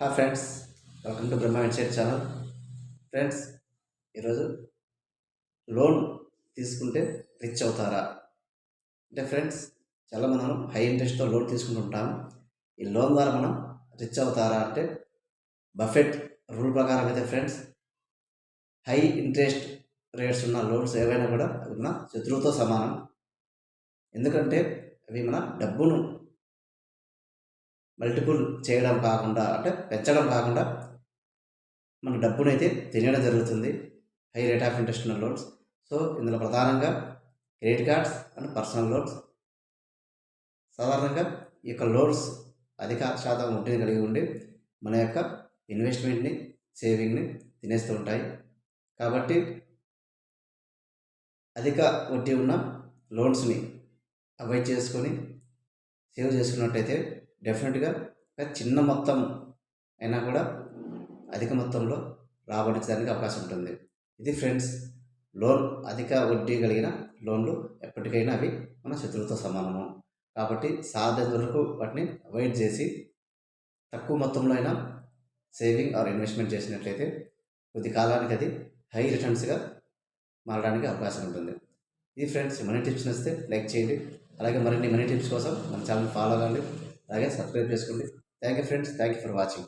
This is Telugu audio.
Hi friends, welcome to Brahma insight channel. Friends, ఈరోజు లోన్ తీసుకుంటే రిచ్ అవుతారా అంటే ఫ్రెండ్స్, చాలా మనం హై ఇంట్రెస్ట్తో లోన్ తీసుకుంటుంటాం. ఈ లోన్ ద్వారా మనం రిచ్ అవుతారా అంటే బఫెట్ రూల్ ప్రకారం అయితే ఫ్రెండ్స్, హై ఇంట్రెస్ట్ రేట్స్ ఉన్న లోన్స్ ఏవైనా కూడా అవి మన శత్రువుతో సమానం. ఎందుకంటే అవి మన డబ్బును మల్టిపుల్ చేయడం కాకుండా, అంటే పెంచడం కాకుండా మన డబ్బునైతే తినేయడం జరుగుతుంది హై రేట్ ఆఫ్ ఇంట్రెస్ట్ ఉన్న లోన్స్. సో ఇందులో ప్రధానంగా credit cards and personal loans. సాధారణంగా ఈ యొక్క లోన్స్ అధిక శాతం వడ్డీని కలిగి ఉండి మన యొక్క ఇన్వెస్ట్మెంట్ని, సేవింగ్ని తినేస్తూ ఉంటాయి. కాబట్టి అధిక వడ్డీ ఉన్న లోన్స్ని అవాయిడ్ చేసుకొని సేవ్ చేసుకున్నట్టయితే డెఫినెట్గా చిన్న మొత్తం అయినా కూడా అధిక మొత్తంలో రాబడించడానికి అవకాశం ఉంటుంది. ఇది ఫ్రెండ్స్, లోన్ అధిక వడ్డీ కలిగిన లోన్లు ఎప్పటికైనా అవి మన శత్రువుతో సమానము. కాబట్టి సాధ్యత వరకు వాటిని అవాయిడ్ చేసి తక్కువ మొత్తంలో అయినా సేవింగ్ ఆర్ ఇన్వెస్ట్మెంట్ చేసినట్లయితే కొద్ది కాలానికి అది హై రిటర్న్స్గా మారడానికి అవకాశం ఉంటుంది. ఇది ఫ్రెండ్స్, మనీ టిప్స్ నచ్చితే లైక్ చేయండి. అలాగే మరిన్ని మనీ టిప్స్ కోసం మన ఛానల్ ఫాలో అవ్వండి, అలాగే సబ్స్క్రైబ్ చేసుకోండి. Thank you friends, thank you for watching.